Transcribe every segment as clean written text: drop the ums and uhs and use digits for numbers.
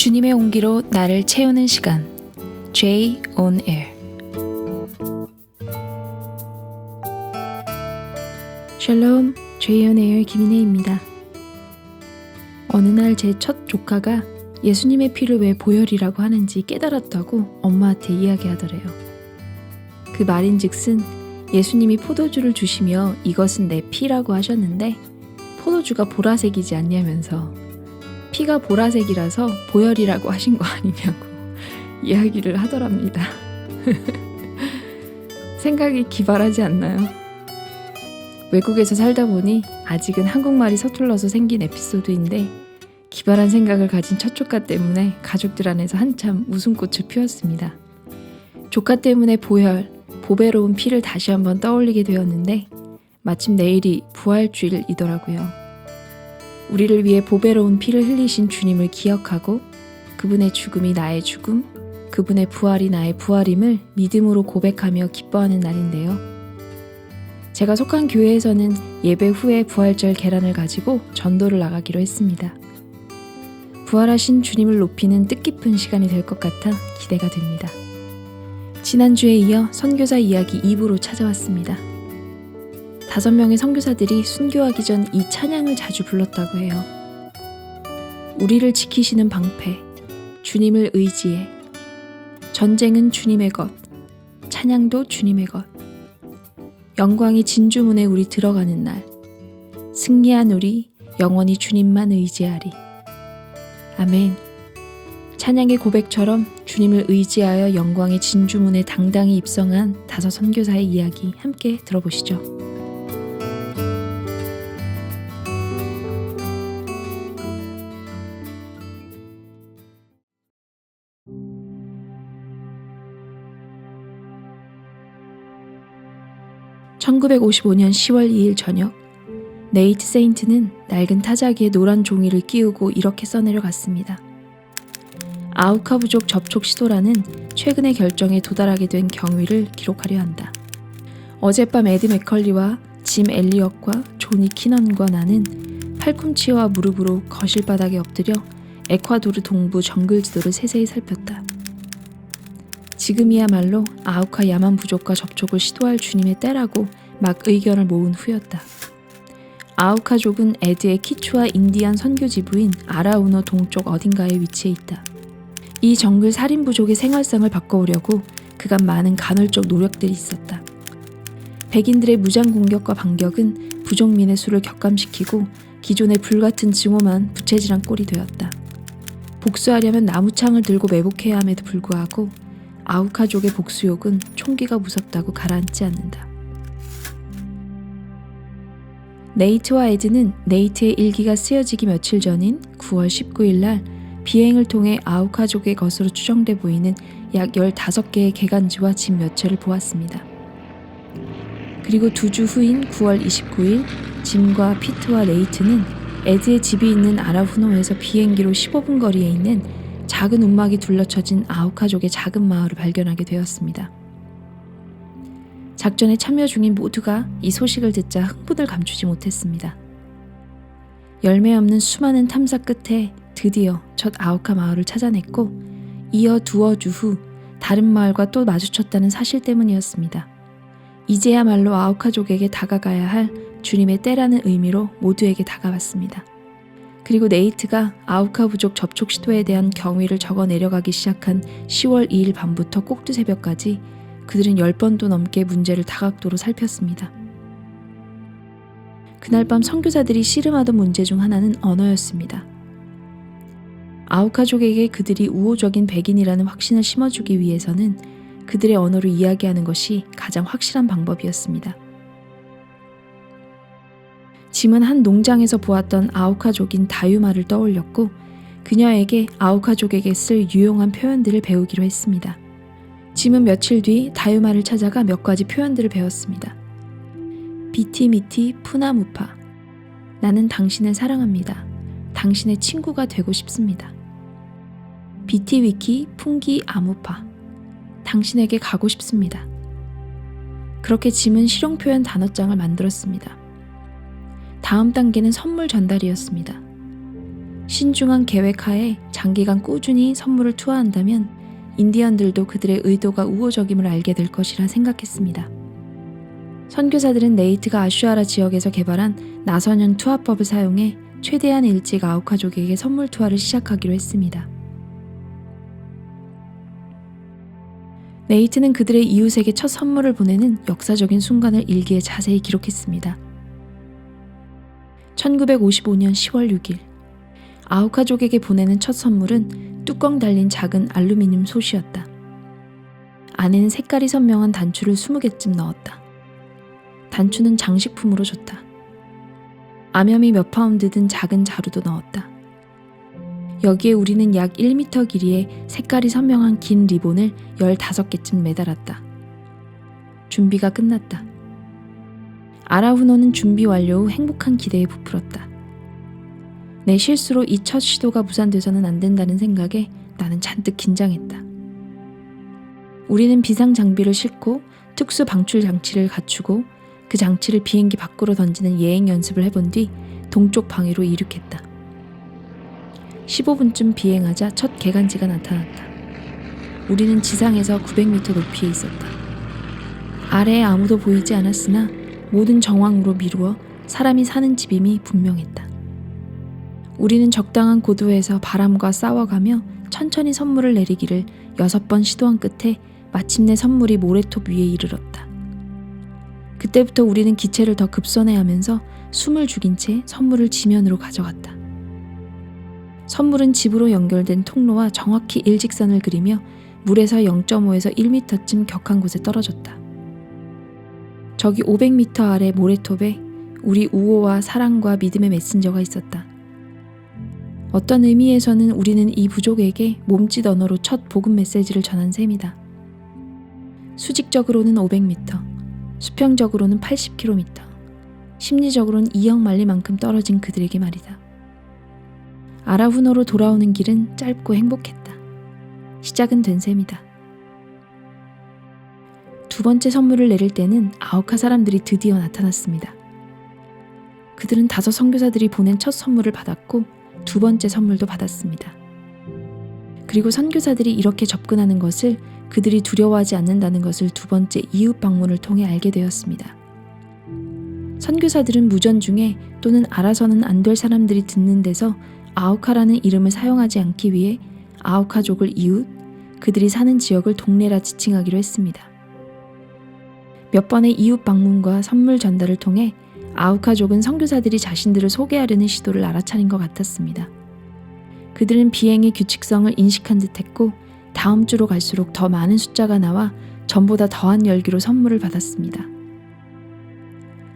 주님의 온기로 나를 채우는 시간 J on Air. 샬롬, J on Air 김인혜입니다. 어느 날 제 첫 조카가 예수님의 피를 왜 보혈이라고 하는지 깨달았다고 엄마한테 이야기하더래요. 그 말인즉슨 예수님이 포도주를 주시며 이것은 내 피라고 하셨는데 포도주가 보라색이지 않냐면서 피가 보라색이라서 보혈이라고 하신 거 아니냐고 이야기를 하더랍니다. 생각이 기발하지 않나요? 외국에서 살다 보니 아직은 한국말이 서툴러서 생긴 에피소드인데 기발한 생각을 가진 첫 조카 때문에 가족들 안에서 한참 웃음꽃을 피웠습니다. 조카 때문에 보혈, 보배로운 피를 다시 한번 떠올리게 되었는데 마침 내일이 부활주일이더라고요. 우리를 위해 보배로운 피를 흘리신 주님을 기억하고 그분의 죽음이 나의 죽음, 그분의 부활이 나의 부활임을 믿음으로 고백하며 기뻐하는 날인데요. 제가 속한 교회에서는 예배 후에 부활절 계란을 가지고 전도를 나가기로 했습니다. 부활하신 주님을 높이는 뜻깊은 시간이 될 것 같아 기대가 됩니다. 지난주에 이어 선교사 이야기 2부로 찾아왔습니다. 5명의 선교사들이 순교하기 전 이 찬양을 자주 불렀다고 해요. 우리를 지키시는 방패, 주님을 의지해. 전쟁은 주님의 것, 찬양도 주님의 것. 영광이 진주문에 우리 들어가는 날, 승리한 우리 영원히 주님만 의지하리. 아멘. 찬양의 고백처럼 주님을 의지하여 영광의 진주문에 당당히 입성한 5 선교사의 이야기 함께 들어보시죠. (1955년 10월 2일) 저녁, 네이트 세인트는 낡은 타자기에 노란 종이를 끼우고 이렇게 써내려갔습니다. 아우카 부족 접촉 시도라는 최근의 결정에 도달하게 된 경위를 기록하려 한다. 어젯밤 에드 맥컬리와 짐 엘리엇과 조니 키넌과 나는 팔꿈치와 무릎으로 거실 바닥에 엎드려 에콰도르 동부 정글 지도를 세세히 살폈다. 지금이야말로 아우카 야만 부족과 접촉을 시도할 주님의 때라고 막 의견을 모은 후였다. 아우카족은 에드의 키추아 인디안 선교 지부인 아라우노 동쪽 어딘가에 위치해 있다. 이 정글 살인 부족의 생활상을 바꿔오려고 그간 많은 간헐적 노력들이 있었다. 백인들의 무장 공격과 반격은 부족민의 수를 격감시키고 기존의 불같은 증오만 부채질한 꼴이 되었다. 복수하려면 나무창을 들고 매복해야 함에도 불구하고 아우카족의 복수욕은 총기가 무섭다고 가라앉지 않는다. 네이트와 에드는 네이트의 일기가 쓰여지기 며칠 전인 9월 19일 날 비행을 통해 아우카족의 것으로 추정돼 보이는 약 15개의 개간지와 집 몇 채를 보았습니다. 그리고 2주 후인 9월 29일 짐과 피트와 네이트는 에드의 집이 있는 아라후노에서 비행기로 15분 거리에 있는 작은 움막이 둘러쳐진 아우카족의 작은 마을을 발견하게 되었습니다. 작전에 참여 중인 모두가 이 소식을 듣자 흥분을 감추지 못했습니다. 열매 없는 수많은 탐사 끝에 드디어 첫 아우카 마을을 찾아냈고 이어 2주 후 다른 마을과 또 마주쳤다는 사실 때문이었습니다. 이제야말로 아우카족에게 다가가야 할 주님의 때라는 의미로 모두에게 다가왔습니다. 그리고 네이트가 아우카 부족 접촉 시도에 대한 경위를 적어 내려가기 시작한 10월 2일 밤부터 꼭두 새벽까지 그들은 10번도 넘게 문제를 다각도로 살폈습니다. 그날 밤 선교사들이 씨름하던 문제 중 하나는 언어였습니다. 아우카족에게 그들이 우호적인 백인이라는 확신을 심어주기 위해서는 그들의 언어로 이야기하는 것이 가장 확실한 방법이었습니다. 짐은 한 농장에서 보았던 아우카족인 다유마를 떠올렸고 그녀에게 아우카족에게 쓸 유용한 표현들을 배우기로 했습니다. 짐은 며칠 뒤 다유마를 찾아가 몇 가지 표현들을 배웠습니다. 비티미티 푸나무파, 나는 당신을 사랑합니다. 당신의 친구가 되고 싶습니다. 비티위키 풍기 아무파, 당신에게 가고 싶습니다. 그렇게 짐은 실용 표현 단어장을 만들었습니다. 다음 단계는 선물 전달이었습니다. 신중한 계획하에 장기간 꾸준히 선물을 투하한다면 인디언들도 그들의 의도가 우호적임을 알게 될 것이라 생각했습니다. 선교사들은 네이트가 아슈아라 지역에서 개발한 나선형 투하법을 사용해 최대한 일찍 아우카족에게 선물 투하를 시작하기로 했습니다. 네이트는 그들의 이웃에게 첫 선물을 보내는 역사적인 순간을 일기에 자세히 기록했습니다. 1955년 10월 6일 아우카족에게 보내는 첫 선물은 뚜껑 달린 작은 알루미늄 솥이었다. 안에는 색깔이 선명한 단추를 20개쯤 넣었다. 단추는 장식품으로 줬다. 암염이 몇 파운드 든 작은 자루도 넣었다. 여기에 우리는 약 1m 길이의 색깔이 선명한 긴 리본을 15개쯤 매달았다. 준비가 끝났다. 아라후노는 준비 완료 후 행복한 기대에 부풀었다. 내 실수로 이 첫 시도가 무산돼서는 안 된다는 생각에 나는 잔뜩 긴장했다. 우리는 비상 장비를 싣고 특수 방출 장치를 갖추고 그 장치를 비행기 밖으로 던지는 예행 연습을 해본 뒤 동쪽 방해로 이륙했다. 15분쯤 비행하자 첫 개간지가 나타났다. 우리는 지상에서 900m 높이에 있었다. 아래에 아무도 보이지 않았으나 모든 정황으로 미루어 사람이 사는 집임이 분명했다. 우리는 적당한 고도에서 바람과 싸워가며 천천히 선물을 내리기를 6번 시도한 끝에 마침내 선물이 모래톱 위에 이르렀다. 그때부터 우리는 기체를 더 급선회하면서 숨을 죽인 채 선물을 지면으로 가져갔다. 선물은 집으로 연결된 통로와 정확히 일직선을 그리며 물에서 0.5에서 1m쯤 격한 곳에 떨어졌다. 저기 500m 아래 모래톱에 우리 우호와 사랑과 믿음의 메신저가 있었다. 어떤 의미에서는 우리는 이 부족에게 몸짓 언어로 첫 복음 메시지를 전한 셈이다. 수직적으로는 500m, 수평적으로는 80km, 심리적으로는 2억 마일만큼 떨어진 그들에게 말이다. 아라후노로 돌아오는 길은 짧고 행복했다. 시작은 된 셈이다. 두 번째 선물을 내릴 때는 아우카 사람들이 드디어 나타났습니다. 그들은 5 선교사들이 보낸 첫 선물을 받았고 두 번째 선물도 받았습니다. 그리고 선교사들이 이렇게 접근하는 것을 그들이 두려워하지 않는다는 것을 두 번째 이웃 방문을 통해 알게 되었습니다. 선교사들은 무전 중에 또는 알아서는 안 될 사람들이 듣는 데서 아우카라는 이름을 사용하지 않기 위해 아우카족을 이웃, 그들이 사는 지역을 동네라 지칭하기로 했습니다. 몇 번의 이웃 방문과 선물 전달을 통해 아우카족은 선교사들이 자신들을 소개하려는 시도를 알아차린 것 같았습니다. 그들은 비행의 규칙성을 인식한 듯했고 다음 주로 갈수록 더 많은 숫자가 나와 전보다 더한 열기로 선물을 받았습니다.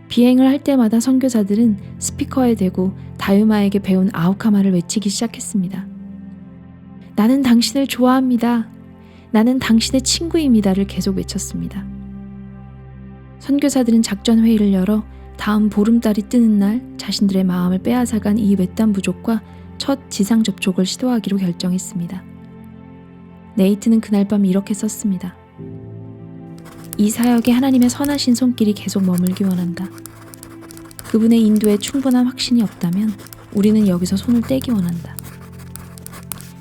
비행을 할 때마다 선교사들은 스피커에 대고 다유마에게 배운 아우카말을 외치기 시작했습니다. 나는 당신을 좋아합니다. 나는 당신의 친구입니다를 계속 외쳤습니다. 선교사들은 작전 회의를 열어 다음 보름달이 뜨는 날 자신들의 마음을 빼앗아간 이 외딴 부족과 첫 지상 접촉을 시도하기로 결정했습니다. 네이트는 그날 밤 이렇게 썼습니다. 이 사역에 하나님의 선하신 손길이 계속 머물기 원한다. 그분의 인도에 충분한 확신이 없다면 우리는 여기서 손을 떼기 원한다.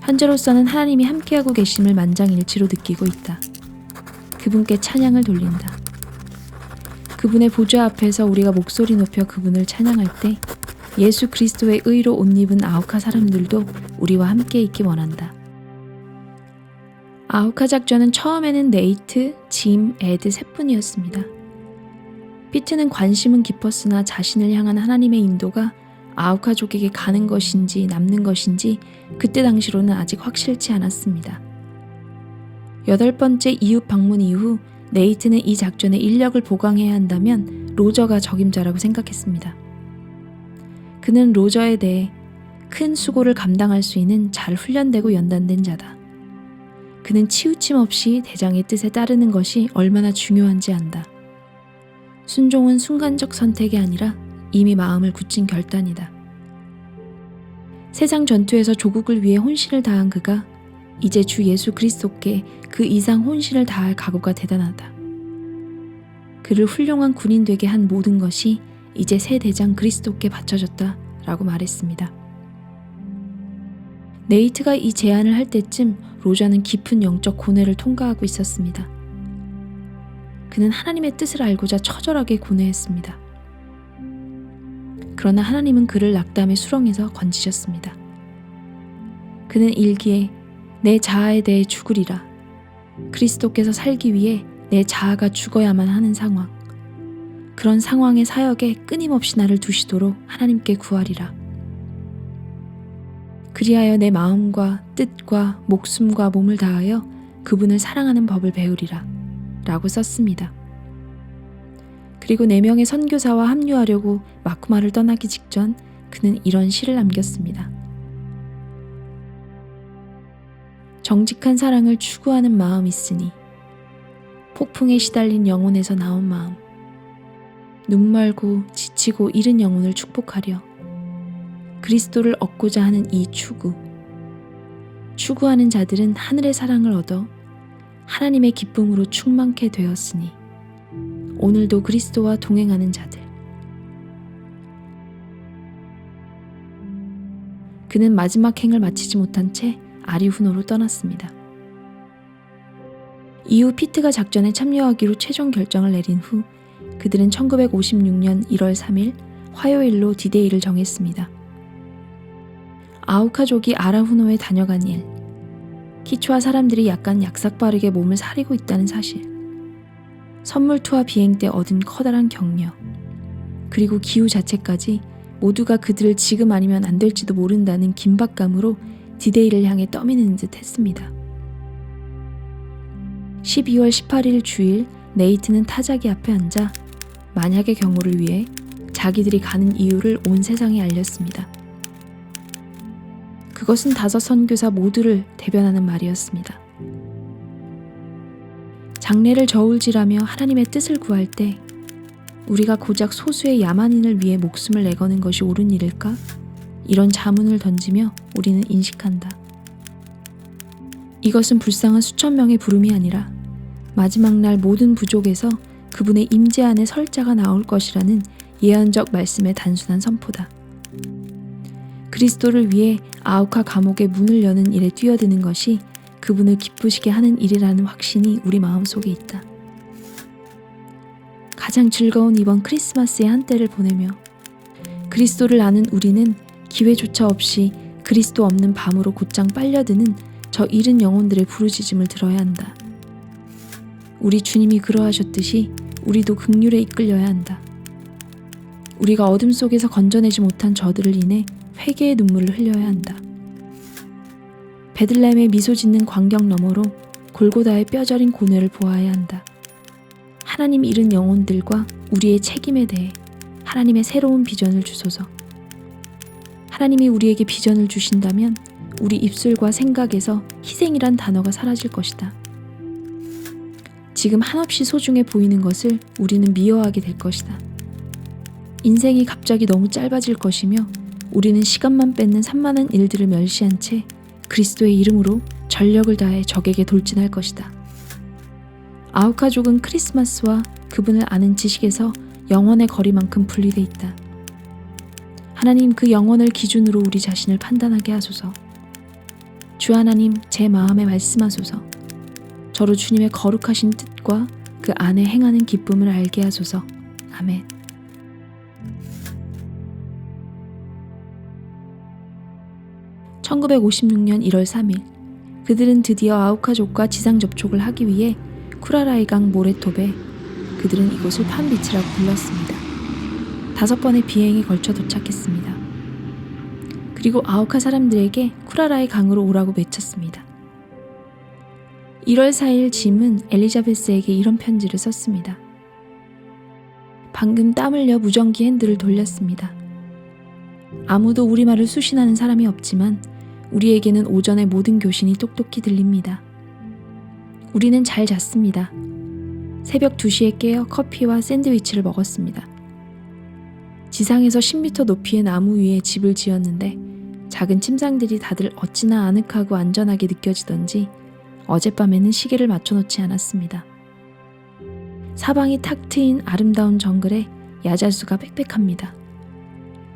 현재로서는 하나님이 함께하고 계심을 만장일치로 느끼고 있다. 그분께 찬양을 돌린다. 그분의 보좌 앞에서 우리가 목소리 높여 그분을 찬양할 때 예수 그리스도의 의로 옷 입은 아우카 사람들도 우리와 함께 있기 원한다. 아우카 작전은 처음에는 네이트, 짐, 에드 3분이었습니다. 피트는 관심은 깊었으나 자신을 향한 하나님의 인도가 아우카족에게 가는 것인지 남는 것인지 그때 당시로는 아직 확실치 않았습니다. 8번째 이웃 방문 이후 네이트는 이 작전에 인력을 보강해야 한다면 로저가 적임자라고 생각했습니다. 그는 로저에 대해 큰 수고를 감당할 수 있는 잘 훈련되고 연단된 자다. 그는 치우침 없이 대장의 뜻에 따르는 것이 얼마나 중요한지 안다. 순종은 순간적 선택이 아니라 이미 마음을 굳힌 결단이다. 세상 전투에서 조국을 위해 혼신을 다한 그가 이제 주 예수 그리스도께 그 이상 혼신을 다할 각오가 대단하다. 그를 훌륭한 군인 되게 한 모든 것이 이제 새 대장 그리스도께 바쳐졌다 라고 말했습니다. 네이트가 이 제안을 할 때쯤 로저는 깊은 영적 고뇌를 통과하고 있었습니다. 그는 하나님의 뜻을 알고자 처절하게 고뇌했습니다. 그러나 하나님은 그를 낙담의 수렁에서 건지셨습니다. 그는 일기에 내 자아에 대해 죽으리라. 그리스도께서 살기 위해 내 자아가 죽어야만 하는 상황. 그런 상황의 사역에 끊임없이 나를 두시도록 하나님께 구하리라. 그리하여 내 마음과 뜻과 목숨과 몸을 다하여 그분을 사랑하는 법을 배우리라. 라고 썼습니다. 그리고 4명의 선교사와 합류하려고 마쿠마를 떠나기 직전 그는 이런 시를 남겼습니다. 정직한 사랑을 추구하는 마음 있으니 폭풍에 시달린 영혼에서 나온 마음 눈멀고 지치고 이른 영혼을 축복하려 그리스도를 얻고자 하는 이 추구하는 자들은 하늘의 사랑을 얻어 하나님의 기쁨으로 충만케 되었으니 오늘도 그리스도와 동행하는 자들. 그는 마지막 행을 마치지 못한 채 아리후노로 떠났습니다. 이후 피트가 작전에 참여하기로 최종 결정을 내린 후 그들은 1956년 1월 3일 화요일로 디데이를 정했습니다. 아우카족이 아라후노에 다녀간 일, 키추아 사람들이 약간 약삭빠르게 몸을 사리고 있다는 사실, 선물 투하 비행 때 얻은 커다란 격려, 그리고 기후 자체까지 모두가 그들을 지금 아니면 안 될지도 모른다는 긴박감으로 디데이를 향해 떠미는 듯 했습니다. 12월 18일 주일 네이트는 타자기 앞에 앉아 만약의 경우를 위해 자기들이 가는 이유를 온 세상에 알렸습니다. 그것은 5 선교사 모두를 대변하는 말이었습니다. 장래를 저울질하며 하나님의 뜻을 구할 때 우리가 고작 소수의 야만인을 위해 목숨을 내거는 것이 옳은 일일까? 이런 자문을 던지며 우리는 인식한다. 이것은 불쌍한 수천 명의 부름이 아니라 마지막 날 모든 부족에서 그분의 임재 안에 설 자가 나올 것이라는 예언적 말씀의 단순한 선포다. 그리스도를 위해 아우카 감옥의 문을 여는 일에 뛰어드는 것이 그분을 기쁘시게 하는 일이라는 확신이 우리 마음속에 있다. 가장 즐거운 이번 크리스마스의 한때를 보내며 그리스도를 아는 우리는 기회조차 없이 그리스도 없는 밤으로 곧장 빨려드는 저 잃은 영혼들의 부르짖음을 들어야 한다. 우리 주님이 그러하셨듯이 우리도 긍휼에 이끌려야 한다. 우리가 어둠 속에서 건져내지 못한 저들을 인해 회개의 눈물을 흘려야 한다. 베들레헴의 미소 짓는 광경 너머로 골고다의 뼈저린 고뇌를 보아야 한다. 하나님 잃은 영혼들과 우리의 책임에 대해 하나님의 새로운 비전을 주소서. 하나님이 우리에게 비전을 주신다면 우리 입술과 생각에서 희생이란 단어가 사라질 것이다. 지금 한없이 소중해 보이는 것을 우리는 미워하게 될 것이다. 인생이 갑자기 너무 짧아질 것이며 우리는 시간만 뺏는 산만한 일들을 멸시한 채 그리스도의 이름으로 전력을 다해 적에게 돌진할 것이다. 아우카족은 크리스마스와 그분을 아는 지식에서 영원의 거리만큼 분리돼 있다. 하나님 그 영원을 기준으로 우리 자신을 판단하게 하소서. 주 하나님 제 마음에 말씀하소서. 저로 주님의 거룩하신 뜻과 그 안에 행하는 기쁨을 알게 하소서. 아멘. (1956년 1월 3일) 그들은 드디어 아우카족과 지상 접촉을 하기 위해 쿠라라이강 모래톱에 그들은 이곳을 판비치라고 불렀습니다. 5번의 비행에 걸쳐 도착했습니다. 그리고 아우카 사람들에게 쿠라라이 강으로 오라고 외쳤습니다. 1월 4일 짐은 엘리자베스에게 이런 편지를 썼습니다. 방금 땀 흘려 무전기 핸들을 돌렸습니다. 아무도 우리말을 수신하는 사람이 없지만 우리에게는 오전의 모든 교신이 똑똑히 들립니다. 우리는 잘 잤습니다. 새벽 2시에 깨어 커피와 샌드위치를 먹었습니다. 지상에서 10m 높이의 나무 위에 집을 지었는데 작은 침상들이 다들 어찌나 아늑하고 안전하게 느껴지던지 어젯밤에는 시계를 맞춰놓지 않았습니다. 사방이 탁 트인 아름다운 정글에 야자수가 빽빽합니다.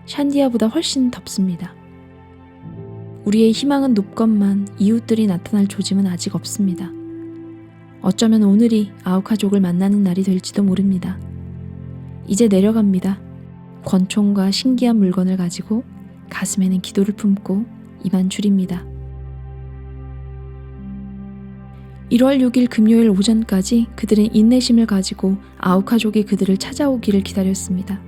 샨디아보다 훨씬 덥습니다. 우리의 희망은 높건만 이웃들이 나타날 조짐은 아직 없습니다. 어쩌면 오늘이 아우카족을 만나는 날이 될지도 모릅니다. 이제 내려갑니다. 권총과 신기한 물건을 가지고 가슴에는 기도를 품고 이만 줄입니다. 1월 6일 금요일 오전까지 그들은 인내심을 가지고 아우카족이 그들을 찾아오기를 기다렸습니다.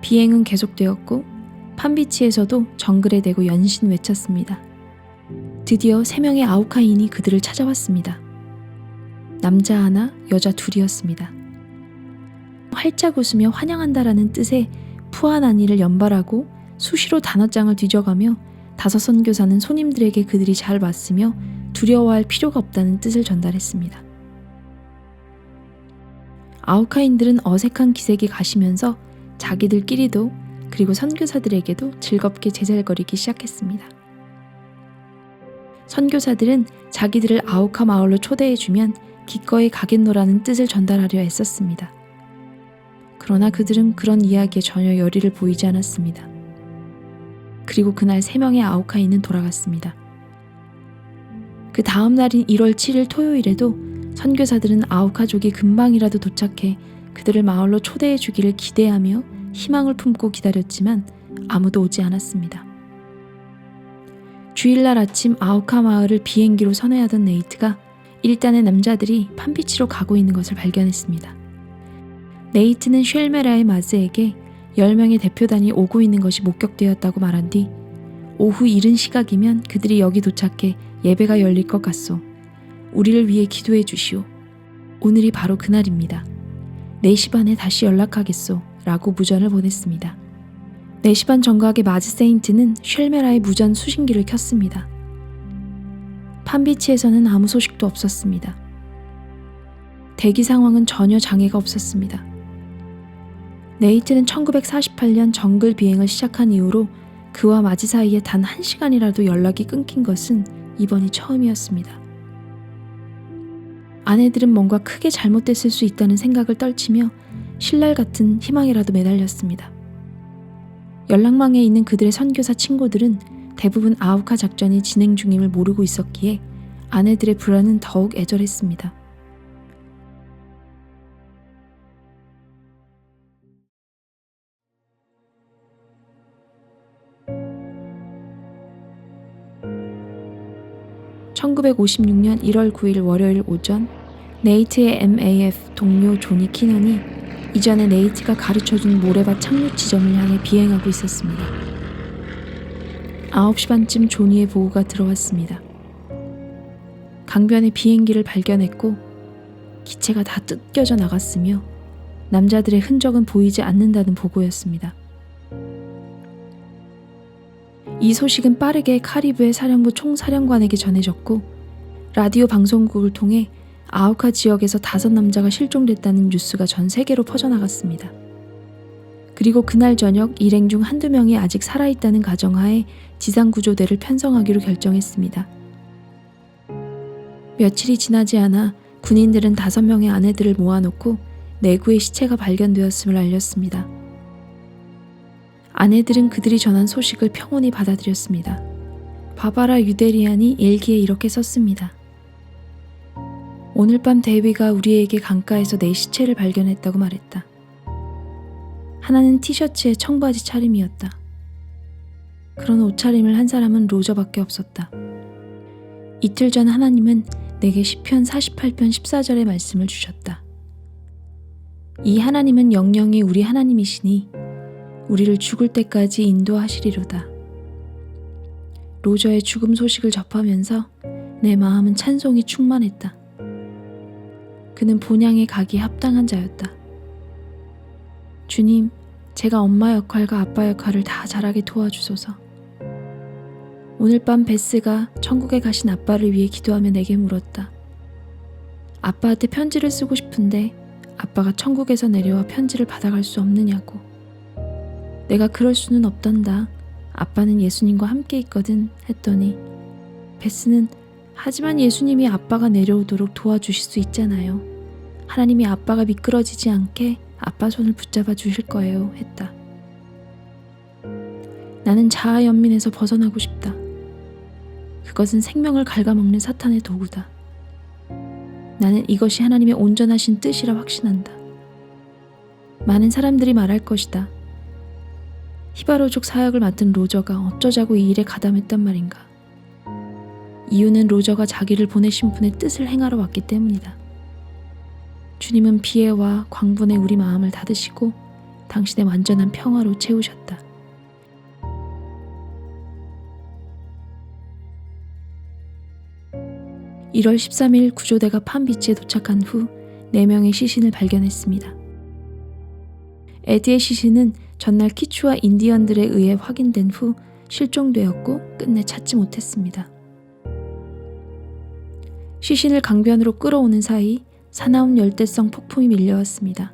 비행은 계속되었고 판비치에서도 정글에 대고 연신 외쳤습니다. 드디어 3명의 아우카인이 그들을 찾아왔습니다. 남자 하나, 여자 둘이었습니다. 활짝 웃으며 환영한다라는 뜻의 푸아나니를 연발하고 수시로 단어장을 뒤져가며 5 선교사는 손님들에게 그들이 잘 왔으며 두려워할 필요가 없다는 뜻을 전달했습니다. 아우카인들은 어색한 기색이 가시면서 자기들끼리도 그리고 선교사들에게도 즐겁게 제잘거리기 시작했습니다. 선교사들은 자기들을 아우카 마을로 초대해주면 기꺼이 가겠노라는 뜻을 전달하려 애썼습니다. 그러나 그들은 그런 이야기에 전혀 열의를 보이지 않았습니다. 그리고 그날 3명의 아우카인은 돌아갔습니다. 그 다음 날인 1월 7일 토요일에도 선교사들은 아우카족이 금방이라도 도착해 그들을 마을로 초대해 주기를 기대하며 희망을 품고 기다렸지만 아무도 오지 않았습니다. 주일날 아침 아우카 마을을 비행기로 선회하던 네이트가 일단의 남자들이 판비치로 가고 있는 것을 발견했습니다. 네이트는 쉘메라의 마즈에게 10명의 대표단이 오고 있는 것이 목격되었다고 말한 뒤 오후 이른 시각이면 그들이 여기 도착해 예배가 열릴 것 같소. 우리를 위해 기도해 주시오. 오늘이 바로 그날입니다. 4시 반에 다시 연락하겠소. 라고 무전을 보냈습니다. 4시 반 정각의 마즈 세인트는 쉘메라의 무전 수신기를 켰습니다. 판비치에서는 아무 소식도 없었습니다. 대기 상황은 전혀 장애가 없었습니다. 네이트는 1948년 정글 비행을 시작한 이후로 그와 마즈 사이에 단 1시간이라도 연락이 끊긴 것은 이번이 처음이었습니다. 아내들은 뭔가 크게 잘못됐을 수 있다는 생각을 떨치며 신랄 같은 희망이라도 매달렸습니다. 연락망에 있는 그들의 선교사 친구들은 대부분 아우카 작전이 진행 중임을 모르고 있었기에 아내들의 불안은 더욱 애절했습니다. (1956년 1월 9일) 월요일 오전 네이트의 MAF 동료 조니 키넌이 이전에 네이트가 가르쳐준 모래밭 착륙 지점을 향해 비행하고 있었습니다. 9시 반쯤 조니의 보고가 들어왔습니다. 강변에 비행기를 발견했고 기체가 다 뜯겨져 나갔으며 남자들의 흔적은 보이지 않는다는 보고였습니다. 이 소식은 빠르게 카리브해 사령부 총사령관에게 전해졌고 라디오 방송국을 통해 아우카 지역에서 5 남자가 실종됐다는 뉴스가 전 세계로 퍼져나갔습니다. 그리고 그날 저녁 일행 중 1-2명이 아직 살아있다는 가정하에 지상구조대를 편성하기로 결정했습니다. 며칠이 지나지 않아 군인들은 5명의 아내들을 모아놓고 내구의 시체가 발견되었음을 알렸습니다. 아내들은 그들이 전한 소식을 평온히 받아들였습니다. 바바라 유데리안이 일기에 이렇게 썼습니다. 오늘 밤 데비가 우리에게 강가에서 4 시체를 발견했다고 말했다. 하나는 티셔츠에 청바지 차림이었다. 그런 옷차림을 한 사람은 로저밖에 없었다. 이틀 전 하나님은 내게 시편 48편 14절의 말씀을 주셨다. 이 하나님은 영영이 우리 하나님이시니 우리를 죽을 때까지 인도하시리로다. 로저의 죽음 소식을 접하면서 내 마음은 찬송이 충만했다. 그는 본향에 가기 합당한 자였다. 주님, 제가 엄마 역할과 아빠 역할을 다 잘하게 도와주소서. 오늘 밤 베스가 천국에 가신 아빠를 위해 기도하며 내게 물었다. 아빠한테 편지를 쓰고 싶은데 아빠가 천국에서 내려와 편지를 받아갈 수 없느냐고. 내가 그럴 수는 없단다. 아빠는 예수님과 함께 있거든 했더니 베스는 하지만 예수님이 아빠가 내려오도록 도와주실 수 있잖아요. 하나님이 아빠가 미끄러지지 않게 아빠 손을 붙잡아 주실 거예요 했다. 나는 자아 연민에서 벗어나고 싶다. 그것은 생명을 갉아먹는 사탄의 도구다. 나는 이것이 하나님의 온전하신 뜻이라 확신한다. 많은 사람들이 말할 것이다. 히바로족 사역을 맡은 로저가 어쩌자고 이 일에 가담했단 말인가. 이유는 로저가 자기를 보내신 분의 뜻을 행하러 왔기 때문이다. 주님은 비애와 광분에 우리 마음을 닫으시고 당신의 완전한 평화로 채우셨다. (1월 13일) 구조대가 팜비치에 도착한 후 4명의 시신을 발견했습니다. 에디의 시신은 전날 키추아 인디언들에 의해 확인된 후 실종되었고 끝내 찾지 못했습니다. 시신을 강변으로 끌어오는 사이 사나운 열대성 폭풍이 밀려왔습니다.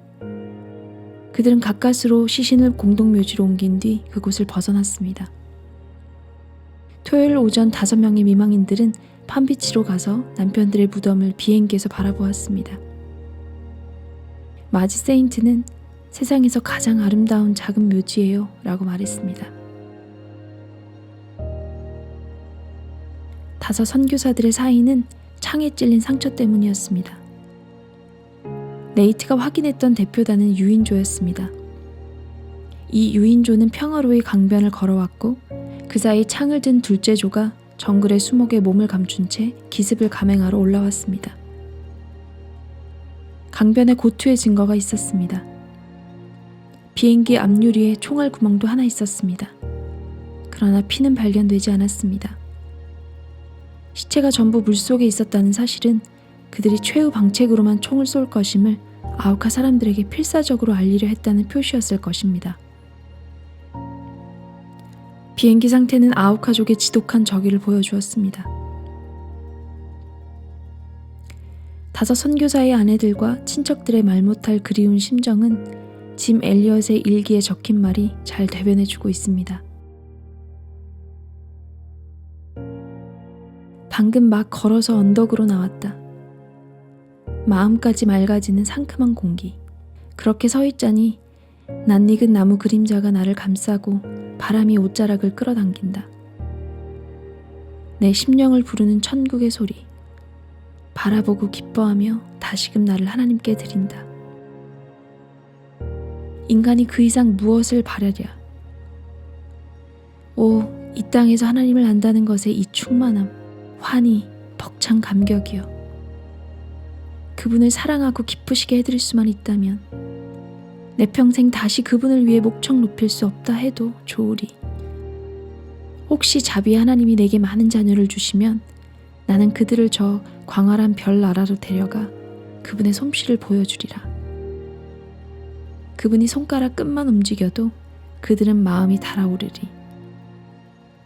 그들은 가까스로 시신을 공동묘지로 옮긴 뒤 그곳을 벗어났습니다. 토요일 오전 5명의 미망인들은 팜비치로 가서 남편들의 무덤을 비행기에서 바라보았습니다. 마지 세인트는 세상에서 가장 아름다운 작은 묘지예요 라고 말했습니다. 5 선교사들의 사인은 창에 찔린 상처 때문이었습니다. 네이트가 확인했던 대표단은 유인조였습니다. 이 유인조는 평화로이 강변을 걸어왔고 그 사이 창을 든 둘째 조가 정글의 수목에 몸을 감춘 채 기습을 감행하러 올라왔습니다. 강변에 고투의 증거가 있었습니다. 비행기 앞유리에 총알 구멍도 하나 있었습니다. 그러나 피는 발견되지 않았습니다. 시체가 전부 물속에 있었다는 사실은 그들이 최후 방책으로만 총을 쏠 것임을 아우카 사람들에게 필사적으로 알리려 했다는 표시였을 것입니다. 비행기 상태는 아우카족의 지독한 적의를 보여주었습니다. 5 선교사의 아내들과 친척들의 말 못할 그리운 심정은 짐 엘리엇의 일기에 적힌 말이 잘 대변해주고 있습니다. 방금 막 걸어서 언덕으로 나왔다. 마음까지 맑아지는 상큼한 공기. 그렇게 서 있자니 낯익은 나무 그림자가 나를 감싸고 바람이 옷자락을 끌어당긴다. 내 심령을 부르는 천국의 소리. 바라보고 기뻐하며 다시금 나를 하나님께 드린다. 인간이 그 이상 무엇을 바라랴. 오, 이 땅에서 하나님을 안다는 것에 이 충만함, 환희, 벅찬 감격이여. 그분을 사랑하고 기쁘시게 해드릴 수만 있다면 내 평생 다시 그분을 위해 목청 높일 수 없다 해도 좋으리. 혹시 자비의 하나님이 내게 많은 자녀를 주시면 나는 그들을 저 광활한 별 나라로 데려가 그분의 솜씨를 보여주리라. 그분이 손가락 끝만 움직여도 그들은 마음이 달아오르리.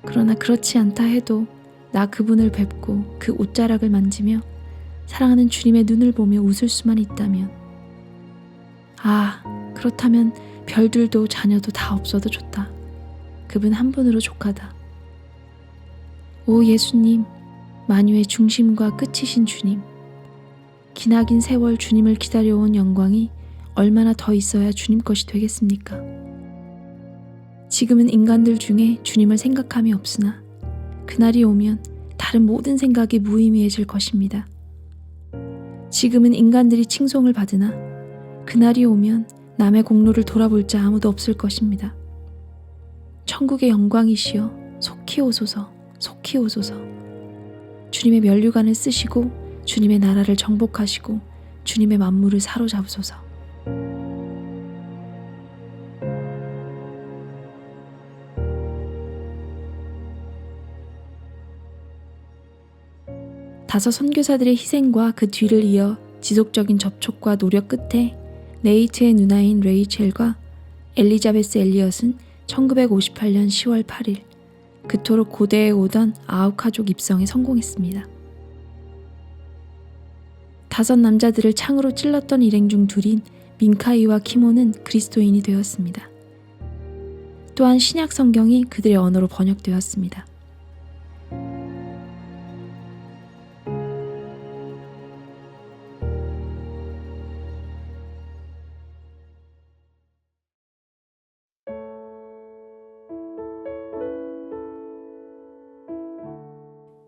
그러나 그렇지 않다 해도 나 그분을 뵙고 그 옷자락을 만지며 사랑하는 주님의 눈을 보며 웃을 수만 있다면, 아, 그렇다면 별들도 자녀도 다 없어도 좋다. 그분 한 분으로 족하다. 오 예수님, 만유의 중심과 끝이신 주님, 기나긴 세월 주님을 기다려온 영광이 얼마나 더 있어야 주님 것이 되겠습니까? 지금은 인간들 중에 주님을 생각함이 없으나 그날이 오면 다른 모든 생각이 무의미해질 것입니다. 지금은 인간들이 칭송을 받으나 그날이 오면 남의 공로를 돌아볼 자 아무도 없을 것입니다. 천국의 영광이시여 속히 오소서, 속히 오소서. 주님의 면류관을 쓰시고 주님의 나라를 정복하시고 주님의 만물을 사로잡으소서. 다섯 선교사들의 희생과 그 뒤를 이어 지속적인 접촉과 노력 끝에 네이트의 누나인 레이첼과 엘리자베스 엘리엇은 1958년 10월 8일 그토록 고대에 오던 아우카족 입성에 성공했습니다. 5 남자들을 창으로 찔렀던 일행 중 둘인 민카이와 키모는 그리스도인이 되었습니다. 또한 신약 성경이 그들의 언어로 번역되었습니다.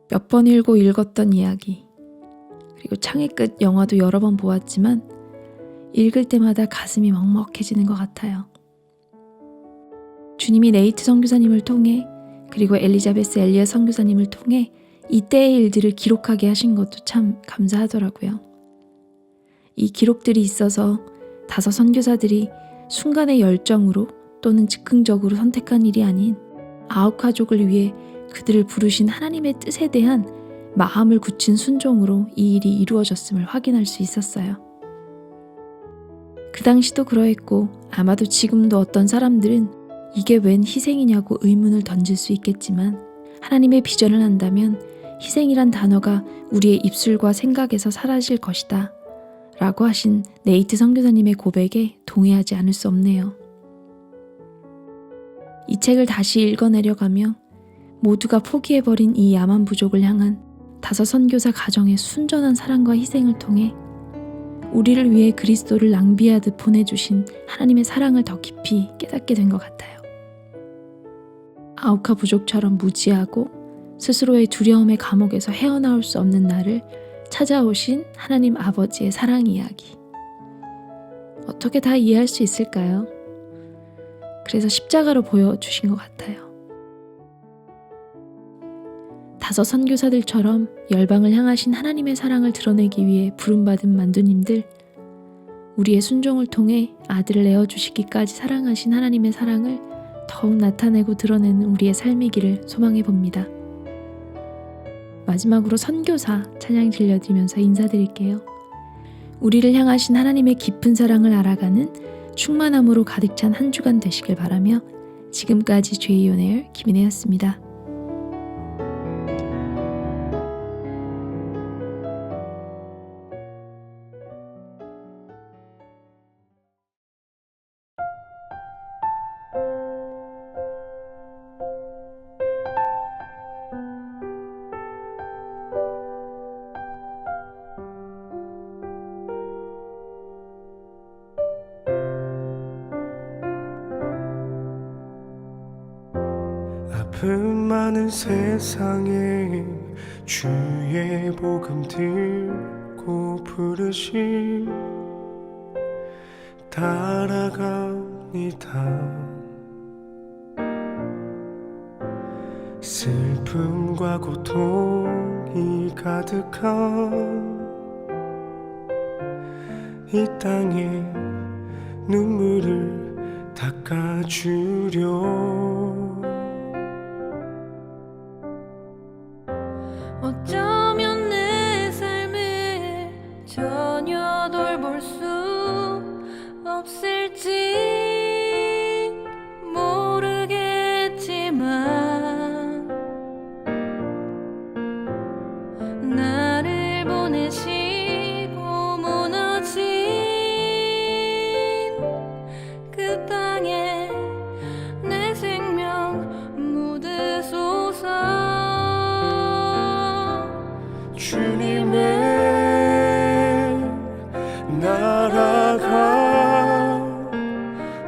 몇 번 읽었던 이야기, 그리고 창의 끝 영화도 여러 번 보았지만 읽을 때마다 가슴이 먹먹해지는 것 같아요. 주님이 네이트 선교사님을 통해, 그리고 엘리자베스 엘리엇 선교사님을 통해 이때의 일들을 기록하게 하신 것도 참 감사하더라고요. 이 기록들이 있어서 다섯 선교사들이 순간의 열정으로 또는 즉흥적으로 선택한 일이 아닌 아홉 가족을 위해 그들을 부르신 하나님의 뜻에 대한 마음을 굳힌 순종으로 이 일이 이루어졌음을 확인할 수 있었어요. 그 당시도 그러했고 아마도 지금도 어떤 사람들은 이게 웬 희생이냐고 의문을 던질 수 있겠지만, 하나님의 비전을 한다면 희생이란 단어가 우리의 입술과 생각에서 사라질 것이다 라고 하신 네이트 선교사님의 고백에 동의하지 않을 수 없네요. 이 책을 다시 읽어내려가며 모두가 포기해버린 이 야만 부족을 향한 다섯 선교사 가정의 순전한 사랑과 희생을 통해 우리를 위해 그리스도를 낭비하듯 보내주신 하나님의 사랑을 더 깊이 깨닫게 된 것 같아요. 아우카 부족처럼 무지하고 스스로의 두려움의 감옥에서 헤어나올 수 없는 나를 찾아오신 하나님 아버지의 사랑 이야기. 어떻게 다 이해할 수 있을까요? 그래서 십자가로 보여주신 것 같아요. 다섯 선교사들처럼 열방을 향하신 하나님의 사랑을 드러내기 위해 부름받은 만두님들, 우리의 순종을 통해 아들을 내어주시기까지 사랑하신 하나님의 사랑을 더욱 나타내고 드러내는 우리의 삶이기를 소망해 봅니다. 마지막으로 선교사 찬양 들려드리면서 인사드릴게요. 우리를 향하신 하나님의 깊은 사랑을 알아가는 충만함으로 가득 찬 한 주간 되시길 바라며, 지금까지 제이온에어 김인혜였습니다. 아픔 많은 세상에 주의 복음 들고 부르심 따라갑니다. 슬픔과 고통이 가득한 이 땅에 눈물을 닦아주려. 어쩌면 내 삶을 전혀 돌볼 수 없을지 모르겠지만 나를 보내시고 무너진 그 땅에 내 생명 묻으소서. 주님의 나라가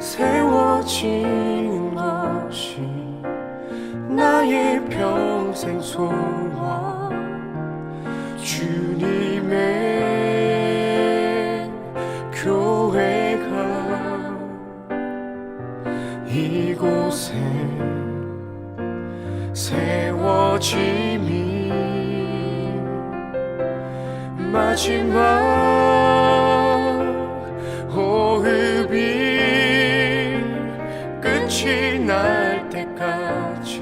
세워지는 것이 나의 평생 소원. 주님의 교회가 이곳에 세워짐이 마지막 호흡이 끝이 날 때까지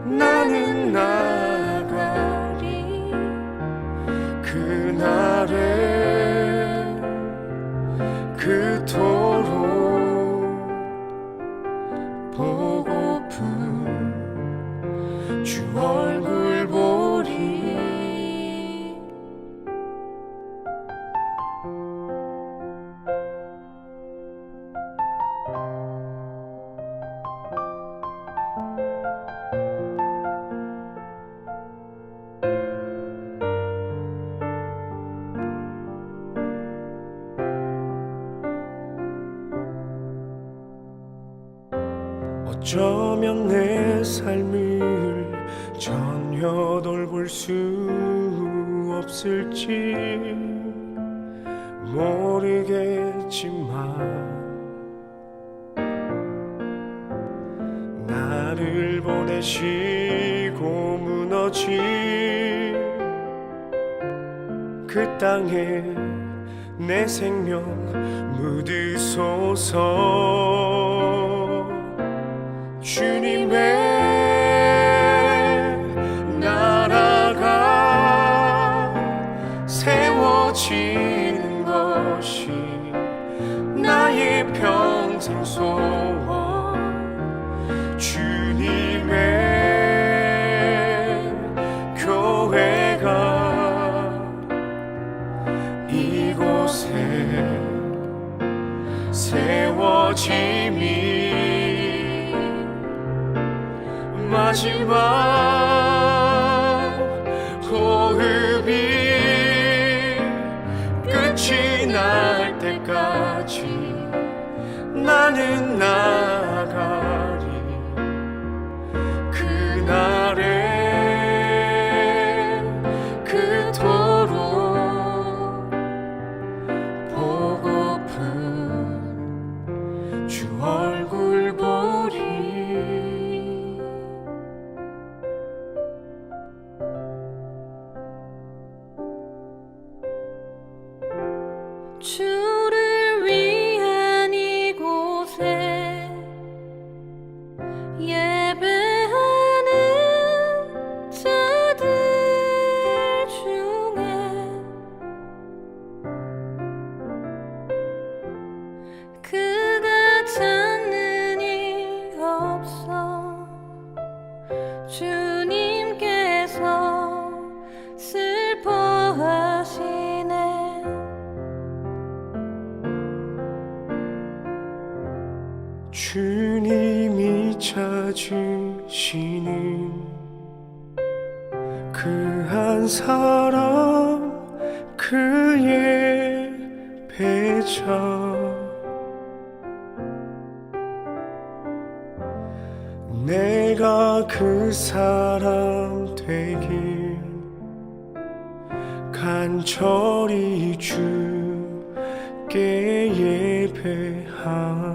나는 나가리. 그날은 그토록 보고픈 주 얼굴 보리. 어쩌면 내 삶을 전혀 돌볼 수 없을지 모르겠지만 나를 보내시고 무너진 그 땅에 내 생명 묻으소서. 주님의 나라가 세워지는 것이 나의 평생 소원. 주님의 교회가 이곳에 세워짐이 마지막 호흡이 끝이 날 때까지 나는 나아가리. 그날에 그토록 보고픈 주 얼굴 보리. 주를 위한 이곳에 예배하는 자들 중에 그가 찾는 일 없어. 주님께서 슬퍼하시네. 주님이 찾으시는 그 한 사람 그의 배자. 내가 그 사람 되길 간절히 주께 예배하리.